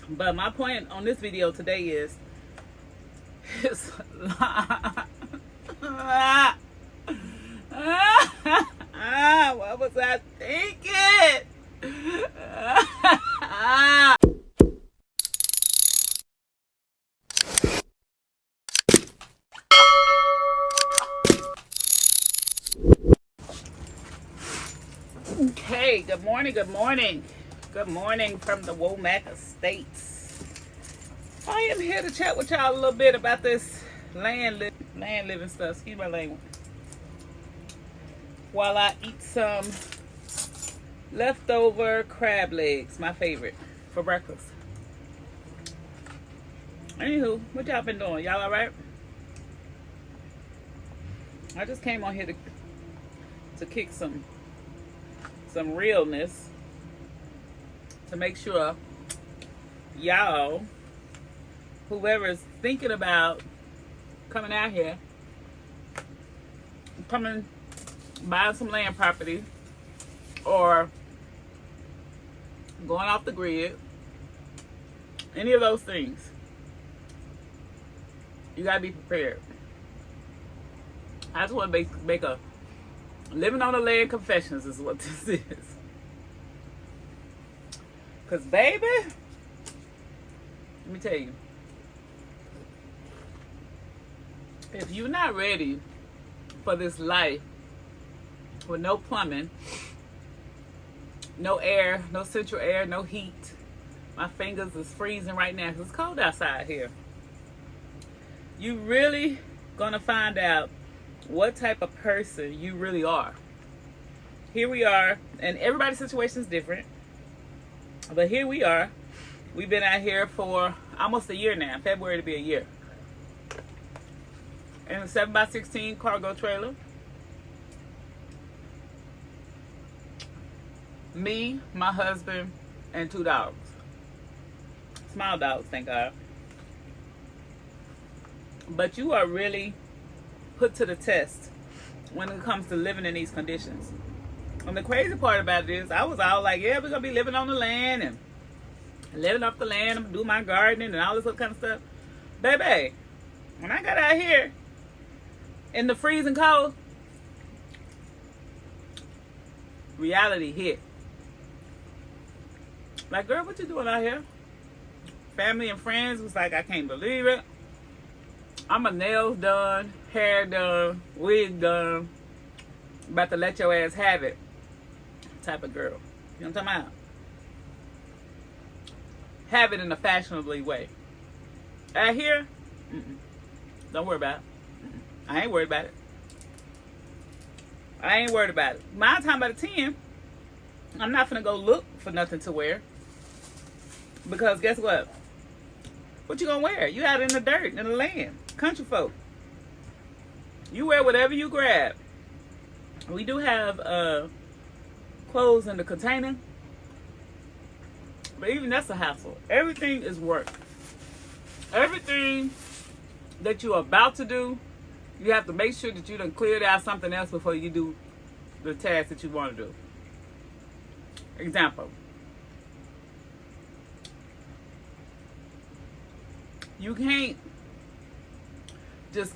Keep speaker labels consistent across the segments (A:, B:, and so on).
A: But my point on this video today is, it's what was I thinking? Okay, good morning, good morning. Good morning from the Womack Estates. I am here to chat with y'all a little bit about this land living stuff. Excuse my language. While I eat some leftover crab legs, my favorite, for breakfast. Anywho, what y'all been doing? Y'all alright? I just came on here to kick some realness, to make sure y'all, whoever is thinking about coming out here, buying some land property or going off the grid, any of those things, you gotta be prepared. I just want to make a living on the land confessions is what this is. Because, baby, let me tell you, if you're not ready for this life with no plumbing, no air, no central air, no heat, my fingers is freezing right now because it's cold outside here, you really gonna find out what type of person you really are. Here we are, and everybody's situation is different, but here we are. We've been out here for almost a year now. February to be a year. In a 7x16 cargo trailer. Me, my husband, and 2 dogs. Small dogs, thank God. But you are really put to the test when it comes to living in these conditions. And the crazy part about it is, I was all like, yeah, we're gonna be living on the land and living off the land, I'm gonna do my gardening and all this other kind of stuff. Baby, when I got out here in the freezing cold, reality hit. Like, girl, what you doing out here? Family and friends was like, I can't believe it. I'm a nails done, hair done, wig done, about to let your ass have it type of girl. You know what I'm talking about? Have it in a fashionably way. Out here, don't worry about it. I ain't worried about it. I ain't worried about it. My time by the 10, I'm not finna go look for nothing to wear. Because guess what? What you gonna wear? You out in the dirt, in the land. Country folk. You wear whatever you grab. We do have clothes in the container, but even that's a hassle. Everything is work. Everything that you're about to do, you have to make sure that you done cleared out something else before you do the task that you want to do. Example.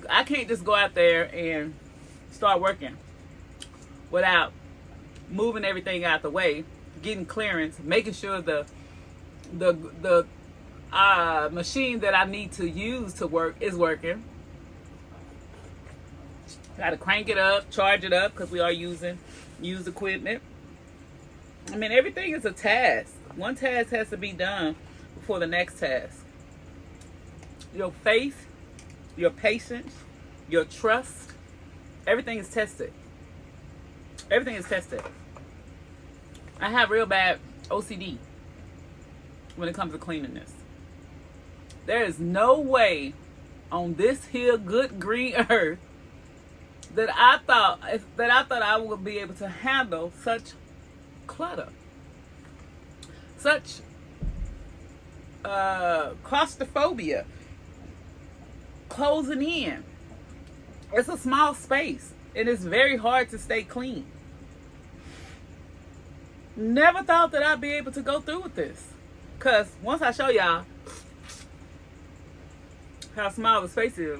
A: I can't just go out there and start working without moving everything out the way, getting clearance, making sure the machine that I need to use to work is working. Got to crank it up, charge it up, because we are using used equipment. I mean, everything is a task. One task has to be done before the next task. Your faith, your patience, your trust, everything is tested. Everything is tested. I have real bad OCD when it comes to cleanliness. There is no way on this here good green earth that I thought I would be able to handle such clutter, such claustrophobia, closing in. It's a small space and it's very hard to stay clean. Never thought that I'd be able to go through with this. Because once I show y'all how small the space is,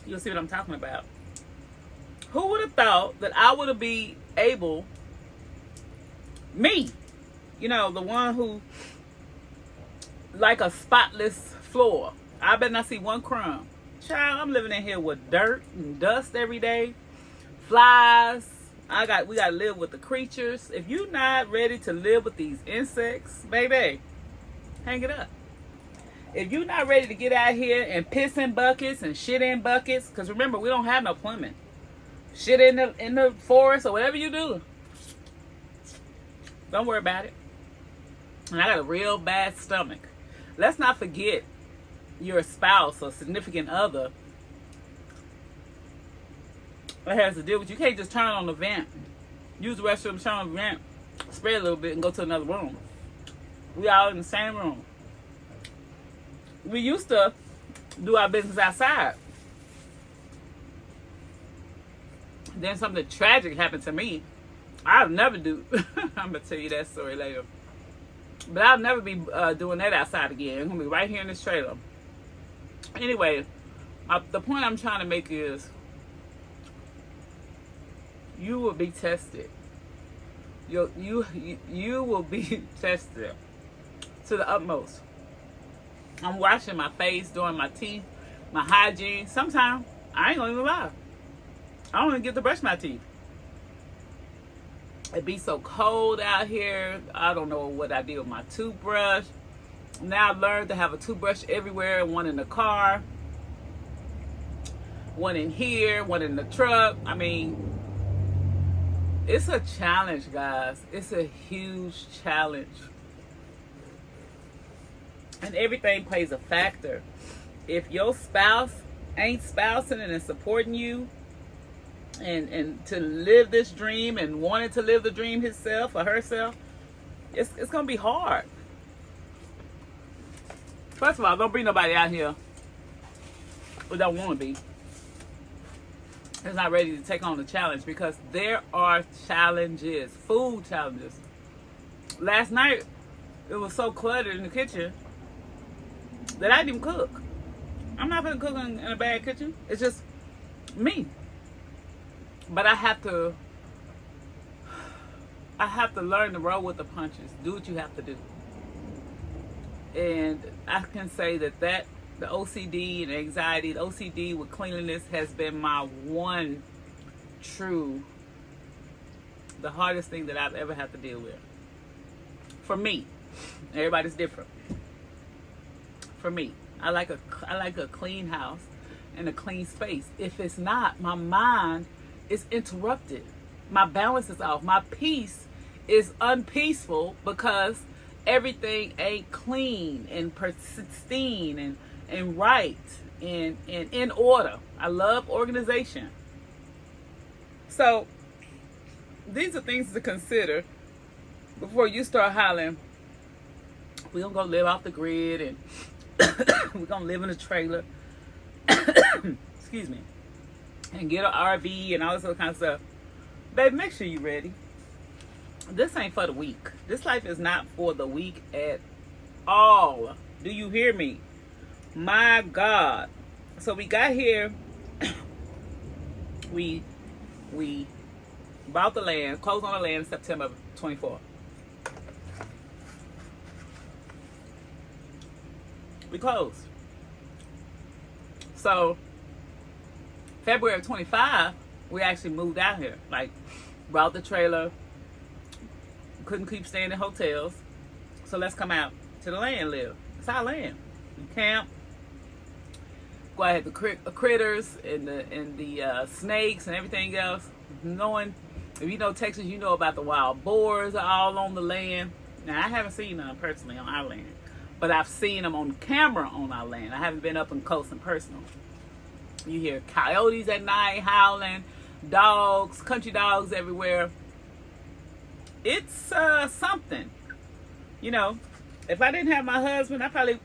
A: you'll see what I'm talking about. Who would have thought that I would have been able, me, you know, the one who like a spotless floor. I better not see one crumb. Child, I'm living in here with dirt and dust every day. Flies. We gotta live with the creatures. If you're not ready to live with these insects, baby, hang it up. If you're not ready to get out here and piss in buckets and shit in buckets, because remember, we don't have no plumbing. Shit in the forest or whatever you do, don't worry about it. And I got a real bad stomach. Let's not forget your spouse or significant other that has to deal with you. You can't just turn on the vent, use the restroom, turn on the vent, spray a little bit, and go to another room. We all in the same room. We used to do our business outside. Then something tragic happened to me. I'll never do. I'm gonna tell you that story later. But I'll never be doing that outside again. I'm gonna be right here in this trailer. Anyway, the point I'm trying to make is, you will be tested. You will be tested to the utmost. I'm washing my face, doing my teeth, my hygiene. Sometimes I ain't gonna even lie, I don't even get to brush my teeth. It be so cold out here. I don't know what I did with my toothbrush. Now I've learned to have a toothbrush everywhere, one in the car, one in here, one in the truck. I mean, it's a challenge, guys. It's a huge challenge. And everything plays a factor. If your spouse ain't spousing and supporting you and to live this dream and wanting to live the dream himself or herself, it's going to be hard. First of all, don't bring nobody out here who don't want to be. Is not ready to take on the challenge, because there are challenges, food challenges. Last night, it was so cluttered in the kitchen that I didn't even cook. I'm not going to cook in a bad kitchen. It's just me. But I have to learn to roll with the punches. Do what you have to do. And I can say that the OCD and anxiety, the OCD with cleanliness has been my one true, the hardest thing that I've ever had to deal with. For me. Everybody's different. For me, I like a clean house and a clean space. If it's not, my mind is interrupted. My balance is off. My peace is unpeaceful because everything ain't clean and pristine and right and in order. I love organization. So these are things to consider before you start hollering, we're going to go live off the grid and we're going to live in a trailer. Excuse me. And get an RV and all this other kind of stuff. Babe, make sure you're ready. This ain't for the weak. This life is not for the weak at all. Do you hear me? My God. So we got here. we bought the land, closed on the land September 24th. We closed. So February of 25, we actually moved out here. Like, brought the trailer. Couldn't keep staying in hotels. So let's come out to the land and live. It's our land. We camp. Go ahead, the critters and the snakes and everything else. Knowing, if you know Texas, you know about the wild boars are all on the land. Now, I haven't seen none personally on our land, but I've seen them on camera on our land. I haven't been up and close and personal. You hear coyotes at night howling, dogs, country dogs everywhere. It's something. You know, if I didn't have my husband, I probably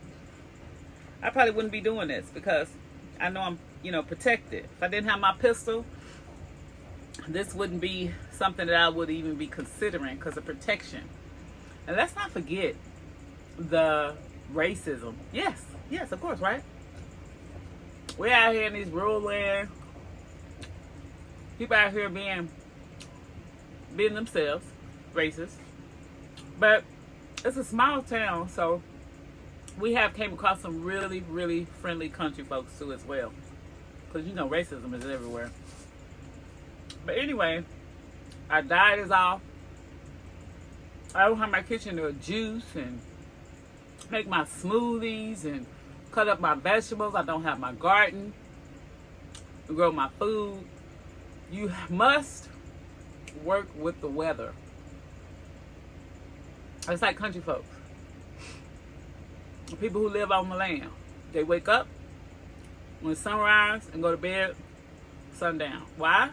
A: wouldn't be doing this, because I know I'm, protected. If I didn't have my pistol, this wouldn't be something that I would even be considering because of protection. And let's not forget, the racism. Yes, of course, right? We're out here in these rural land. People out here being themselves, racist. But it's a small town, so we have came across some really, really friendly country folks too as well. Because you know racism is everywhere. But anyway, our diet is off. I don't have my kitchen to juice and make my smoothies and cut up my vegetables. I don't have my garden to grow my food. You must work with the weather. It's like country folks. People who live on the land. They wake up when sunrise and go to bed sundown. Why?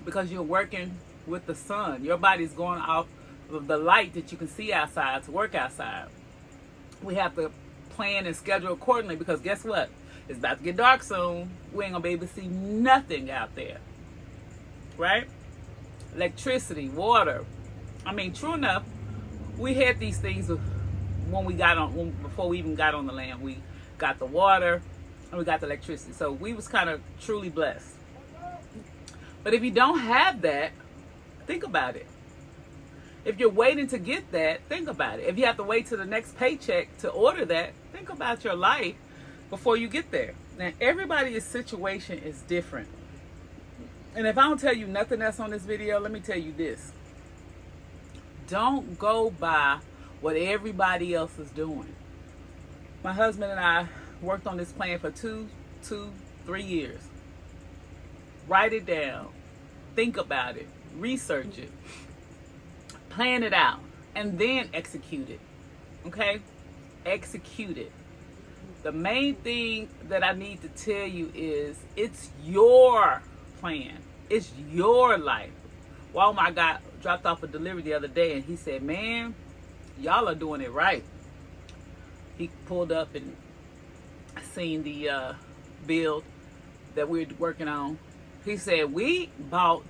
A: Because you're working with the sun. Your body's going off of the light that you can see outside to work outside. We have to plan and schedule accordingly because guess what? It's about to get dark soon. We ain't gonna be able to see nothing out there. Right? Electricity, water. I mean, true enough, we had these things when we got on, before we even got on the land. We got the water and we got the electricity. So we was kind of truly blessed. But if you don't have that, think about it. If you're waiting to get that, think about it. If you have to wait till the next paycheck to order that, think about your life before you get there. Now, everybody's situation is different. And if I don't tell you nothing else on this video, let me tell you this. Don't go by what everybody else is doing. My husband and I worked on this plan for 3 years. Write it down. Think about it. Research it. Plan it out. And then execute it. Okay? Execute it. The main thing that I need to tell you is it's your plan. It's your life. Walmart got dropped off a delivery the other day and he said, man, y'all are doing it right. He pulled up and seen the build that we're working on. He said, we bought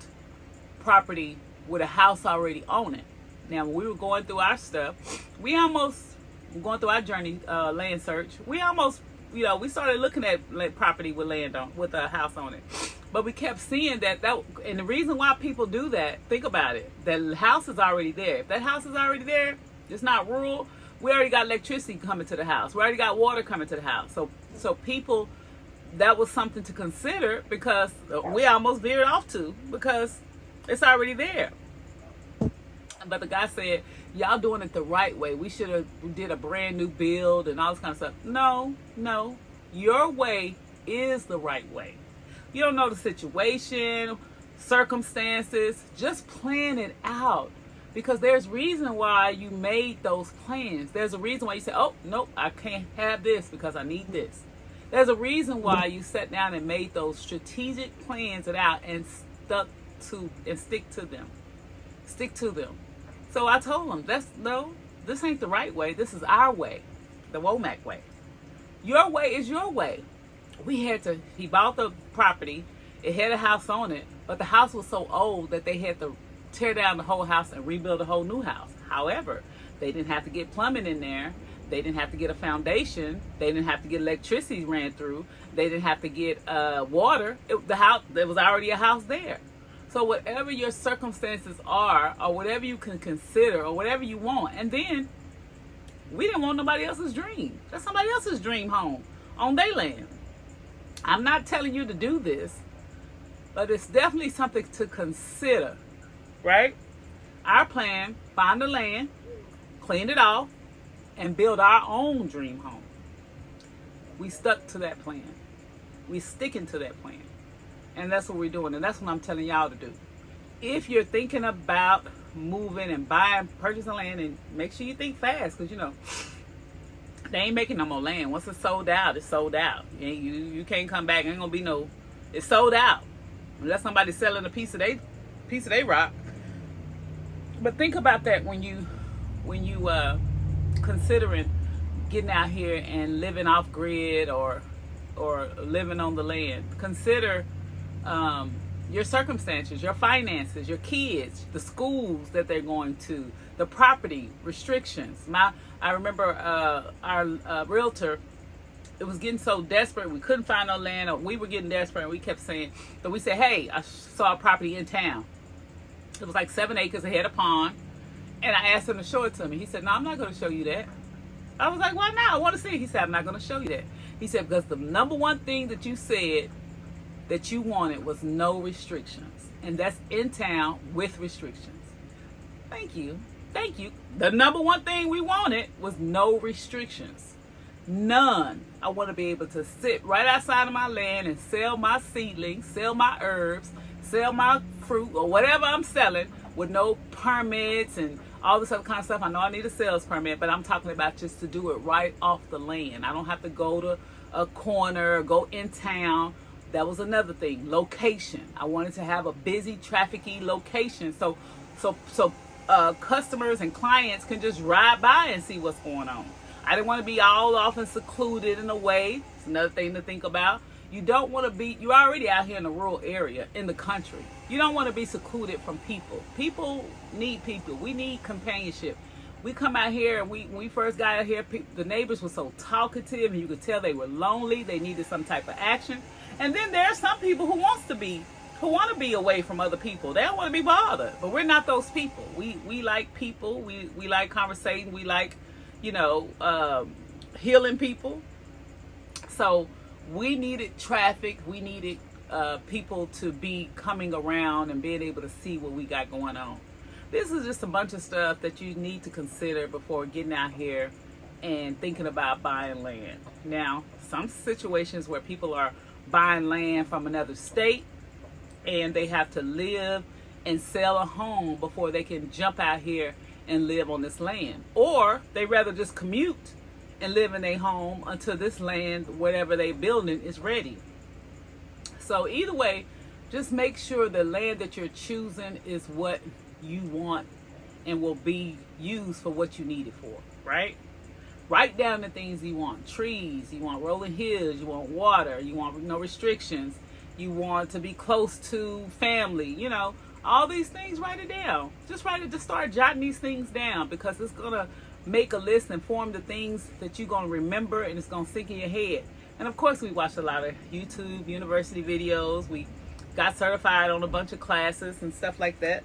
A: property with a house already on it. Now, when we were going through our stuff, going through our journey, land search, we almost, we started looking at property with land on, with a house on it. But we kept seeing that, and the reason why people do that, think about it, the house is already there. If that house is already there, it's not rural, we already got electricity coming to the house. We already got water coming to the house. So people, that was something to consider because we almost veered off to because it's already there. But the guy said, y'all doing it the right way. We should have did a brand new build and all this kind of stuff. No. Your way is the right way. You don't know the situation, circumstances. Just plan it out. Because there's reason why you made those plans. There's a reason why you said, oh, nope, I can't have this because I need this. There's a reason why you sat down and made those strategic plans out and stick to them. Stick to them. So I told him, this ain't the right way. This is our way, the Womack way. Your way is your way. He bought the property. It had a house on it, but the house was so old that they had to tear down the whole house and rebuild a whole new house. However, they didn't have to get plumbing in there. They didn't have to get a foundation. They didn't have to get electricity ran through. They didn't have to get water. There was already a house there. So whatever your circumstances are, or whatever you can consider, or whatever you want, and then we didn't want nobody else's dream. That's somebody else's dream home on their land. I'm not telling you to do this, but it's definitely something to consider, right? Our plan, find the land, clean it off, and build our own dream home. We stuck to that plan. We sticking to that plan. And that's what we're doing. And that's what I'm telling y'all to do. If you're thinking about moving and purchasing land, and make sure you think fast, because they ain't making no more land. Once it's sold out, it's sold out. You can't come back. Ain't gonna be no. It's sold out unless somebody's selling a piece of they rock. But think about that when you considering getting out here and living off grid or living on the land. Consider your circumstances, your finances, your kids, the schools that they're going to, the property restrictions. I remember our realtor, it was getting so desperate. We couldn't find no land, or we were getting desperate, and we kept saying, so we said, hey, I saw a property in town. It was like 7 acres, it had a pond. And I asked him to show it to me. He said, no, I'm not going to show you that. I was like, why not? I want to see it. He said, I'm not going to show you that. He said, because the number one thing that you said that you wanted was no restrictions. And that's in town with restrictions. Thank you. Thank you. The number one thing we wanted was no restrictions. None. I want to be able to sit right outside of my land and sell my seedlings, sell my herbs, sell my fruit, or whatever I'm selling with no permits and all this other kind of stuff. I know I need a sales permit, but I'm talking about just to do it right off the land. I don't have to go to a corner or go in town. That was another thing. Location. I wanted to have a busy, trafficky location so customers and clients can just ride by and see what's going on. I didn't want to be all off and secluded in a way. It's another thing to think about. You don't want to be, you're already out here in a rural area, in the country. You don't want to be secluded from people. People need people. We need companionship. We come out here, and when we first got out here, the neighbors were so talkative, and you could tell they were lonely. They needed some type of action. And then there are some people who want to be away from other people. They don't want to be bothered. But we're not those people. We like people. We like conversating. We like, healing people. So we needed traffic. We needed people to be coming around and being able to see what we got going on. This is just a bunch of stuff that you need to consider before getting out here and thinking about buying land. Now, some situations where people are buying land from another state and they have to live and sell a home before they can jump out here and live on this land. Or they rather just commute and live in their home until this land, whatever they're building, is ready. So either way, just make sure the land that you're choosing is what you want and will be used for what you need it for, right? Write down the things you want. Trees, you want rolling hills, you want water, you want no restrictions, you want to be close to family, all these things, write it down. Just start jotting these things down, because it's going to make a list and form the things that you're going to remember, and it's going to sink in your head. And of course, we watched a lot of YouTube university videos. We got certified on a bunch of classes and stuff like that.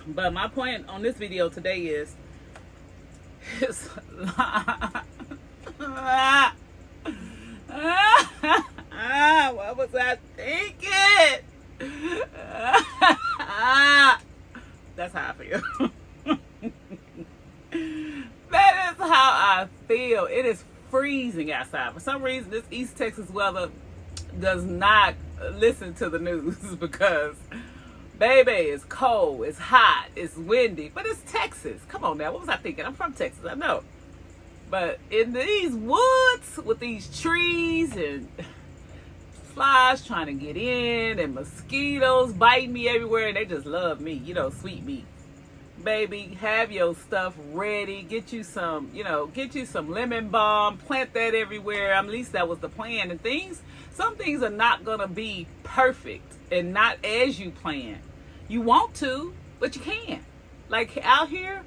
A: But my point on this video today is, what was I thinking? That's how I feel. That is how I feel. It is freezing outside. For some reason, this East Texas weather does not listen to the news because, baby, it's cold, it's hot, it's windy, but it's Texas. Come on now, what was I thinking? I'm from Texas, I know. But in these woods with these trees and flies trying to get in and mosquitoes biting me everywhere, and they just love me, sweet meat. Baby, have your stuff ready. Get you some lemon balm, plant that everywhere. At least that was the plan. And some things are not going to be perfect and not as you plan. You want to, but you can't. Like out here,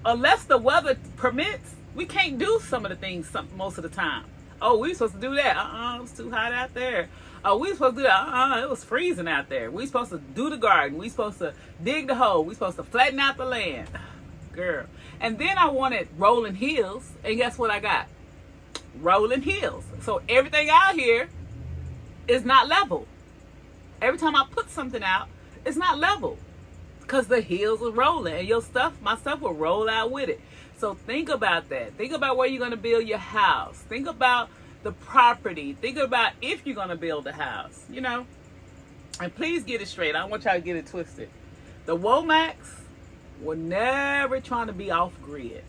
A: unless the weather permits, we can't do some of the things most of the time. Oh, we supposed to do that. It was too hot out there. Oh, we supposed to do that. It was freezing out there. We supposed to do the garden. We supposed to dig the hole. We supposed to flatten out the land. Girl. And then I wanted rolling hills. And guess what I got? Rolling hills. So everything out here is not level. Every time I put something out, it's not level. Because the hills are rolling. And my stuff will roll out with it. So think about that. Think about where you're going to build your house. Think about the property. Think about if you're going to build a house, And please get it straight. I don't want y'all to get it twisted. The Womacks were never trying to be off grid.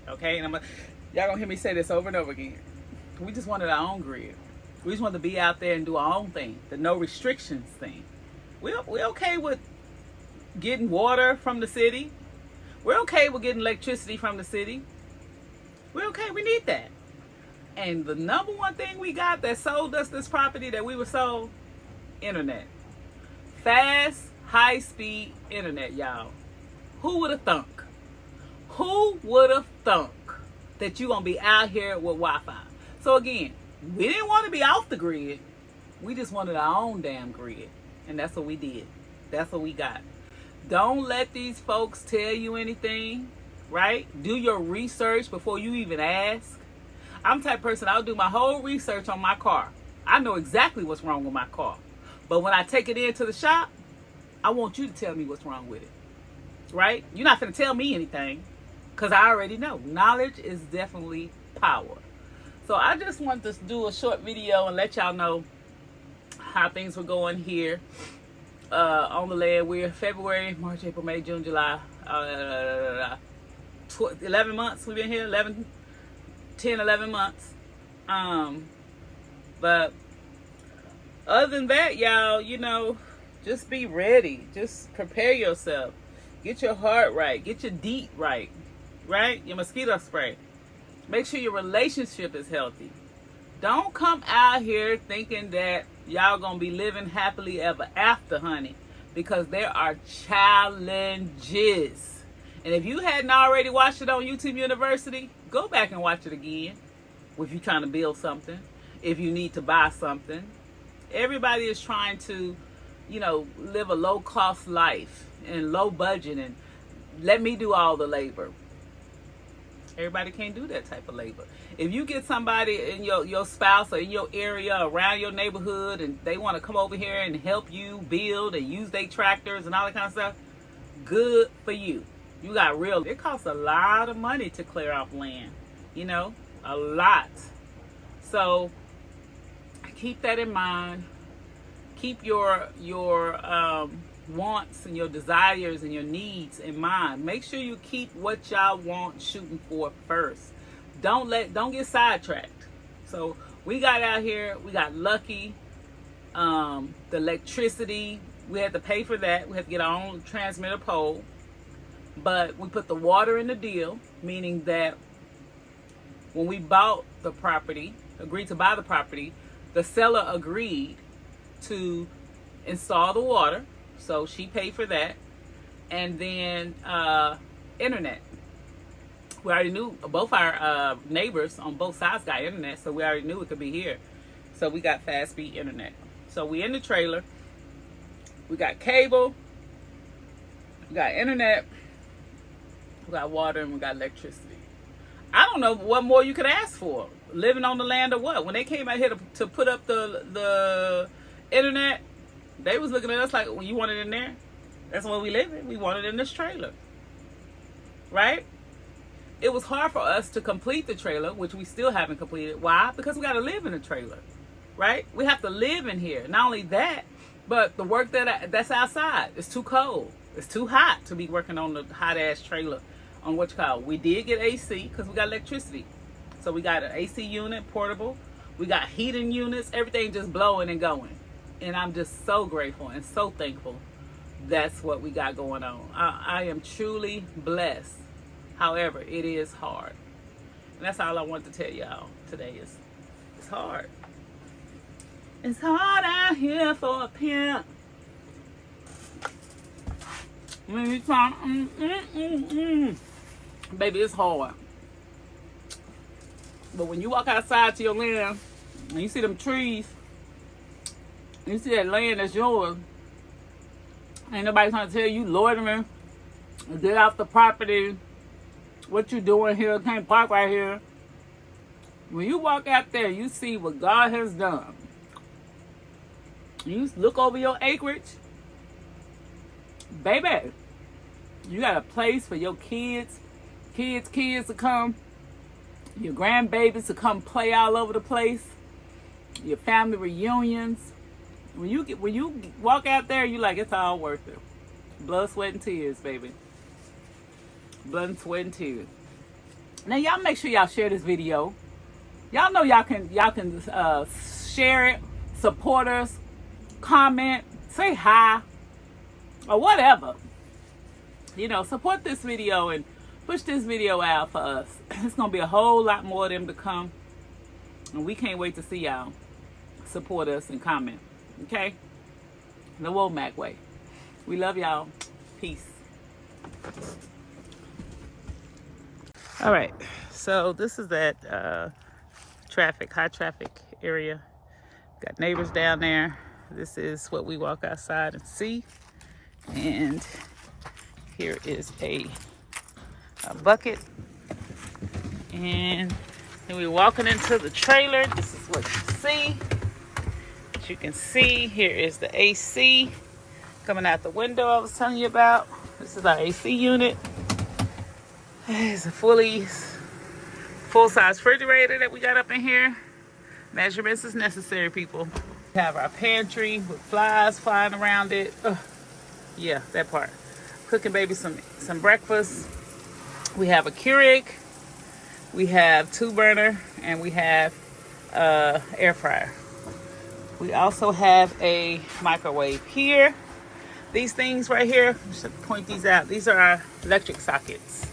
A: Okay? And y'all going to hear me say this over and over again. We just wanted our own grid. We just wanted to be out there and do our own thing. The no restrictions thing. We're okay with getting water from the city. We're okay with getting electricity from the city. We're okay. We need that. And the number one thing we got that sold us this property that we were sold, internet. Fast, high-speed internet, y'all. Who would have thunk? Who would have thunk that you're going to be out here with Wi-Fi? So again, we didn't want to be off the grid. We just wanted our own damn grid. And that's what we did. That's what we got. Don't let these folks tell you anything, right? Do your research before you even ask. I'm the type of person, I'll do my whole research on my car. I know exactly what's wrong with my car. But when I take it into the shop, I want you to tell me what's wrong with it, right? You're not going to tell me anything because I already know. Knowledge is definitely power. So I just wanted to do a short video and let y'all know how things were going here on the land. We're February, March, April, May, June, July. 11 months we've been here. 11 months. But other than that, y'all, you know, just be ready. Just prepare yourself. Get your heart right. Get your DEET right. Right? Your mosquito spray. Make sure your relationship is healthy. Don't come out here thinking that y'all gonna be living happily ever after, honey, because there are challenges. And if you hadn't already watched it on YouTube University, go back and watch it again. If you're trying to build something, if you need to buy something. Everybody is trying to, you know, live a low-cost life and low budget and let me do all the labor. Everybody can't do that type of labor. If you get somebody in your spouse or in your area, around your neighborhood, and they want to come over here and help you build and use their tractors and all that kind of stuff, good for you. You got real. It costs a lot of money to clear off land, you know, a lot. So keep that in mind. Keep your wants and your desires and your needs in mind. Make sure you keep what y'all want shooting for first. Don't get sidetracked. So we got out here, we got lucky. The electricity, we had to pay for that. We had to get our own transmitter pole. But we put the water in the deal, meaning that when we bought the property, agreed to buy the property, the seller agreed to install the water. So she paid for that. And then internet. We already knew both our neighbors on both sides got internet, so we already knew it could be here. So we got fast speed internet. So we in the trailer. We got cable. We got internet. We got water, and we got electricity. I don't know what more you could ask for. Living on the land or what? When they came out here to put up the internet, they was looking at us like, well, you want it in there? That's where we live in. We want it in this trailer. Right? It was hard for us to complete the trailer, which we still haven't completed. Why? Because we got to live in a trailer. Right? We have to live in here. Not only that, but the work that's outside is too cold. It's too hot to be working on the hot-ass trailer on what you call. We did get AC because we got electricity. So we got an AC unit, portable. We got heating units. Everything just blowing and going. And I'm just so grateful and so thankful that's what we got going on. I am truly blessed. However, it is hard. And that's all I want to tell y'all today is it's hard. It's hard out here for a pimp. When you talk, baby, it's hard. But when you walk outside to your land and you see them trees, you see that land that's yours, ain't nobody trying to tell you loitering, get off the property, what you doing here, can't park right here. When you walk out there, you see what God has done. You look over your acreage, baby, you got a place for your kids to come, your grandbabies to come play all over the place, your family reunions. When you walk out there, you like, it's all worth it. Blood, sweat, and tears, baby. Blood, sweat, and tears. Now, y'all make sure y'all share this video. Y'all know y'all can share it, support us, comment, say hi, or whatever. You know, support this video and push this video out for us. It's going to be a whole lot more of them to come. And we can't wait to see y'all support us and comment. Okay? The Womack Way. We love y'all. Peace. All right, so this is that high traffic area. Got neighbors down there. This is what we walk outside and see. And here is a bucket. And then we're walking into the trailer. This is what you see. As you can see, here is the AC coming out the window I was telling you about. This is our AC unit. It's a full-size refrigerator that we got up in here. Measurements is necessary, people. We have our pantry with flies flying around it. Ugh. Yeah, that part. Cooking baby some breakfast. We have a Keurig. We have 2-burner, and we have air fryer. We also have a microwave here. These things right here, I should point these out. These are our electric sockets.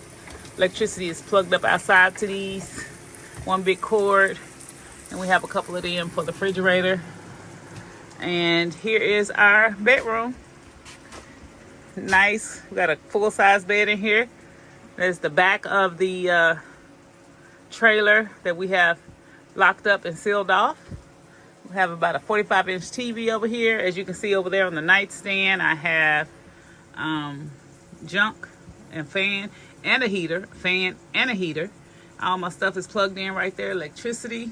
A: Electricity is plugged up outside to these. One big cord. And we have a couple of them for the refrigerator. And here is our bedroom. Nice. We got a full-size bed in here. There's the back of the trailer that we have locked up and sealed off. We have about a 45-inch TV over here. As you can see over there on the nightstand, I have junk and fan and a heater. All my stuff is plugged in right there. Electricity.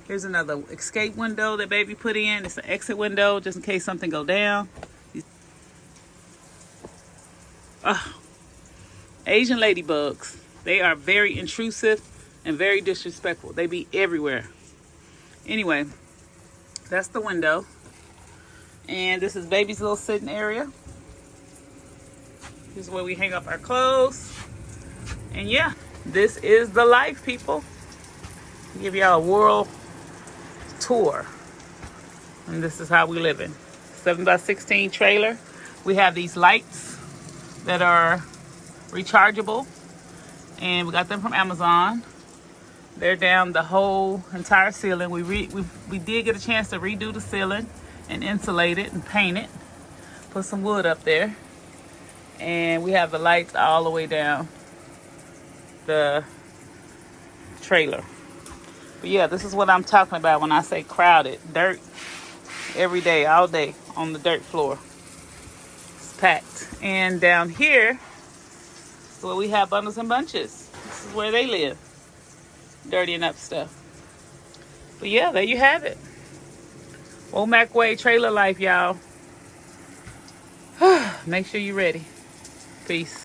A: Here's another escape window that baby put in. It's an exit window just in case something go down. Asian ladybugs. They are very intrusive and very disrespectful. They be everywhere. Anyway, that's the window. And this is baby's little sitting area. This is where we hang up our clothes. And yeah, this is the life, people. I'll give y'all a world tour. And this is how we living. 7x16 trailer. We have these lights that are rechargeable. And we got them from Amazon. They're down the whole entire ceiling. We did get a chance to redo the ceiling and insulate it and paint it. Put some wood up there. And we have the lights all the way down the trailer. But yeah, this is what I'm talking about when I say crowded. Dirt every day, all day on the dirt floor. It's packed. And down here is where we have bundles and bunches. This is where they live. Dirtying up stuff. But yeah, there you have it. Womack Way trailer life, y'all. Make sure you're ready. Peace.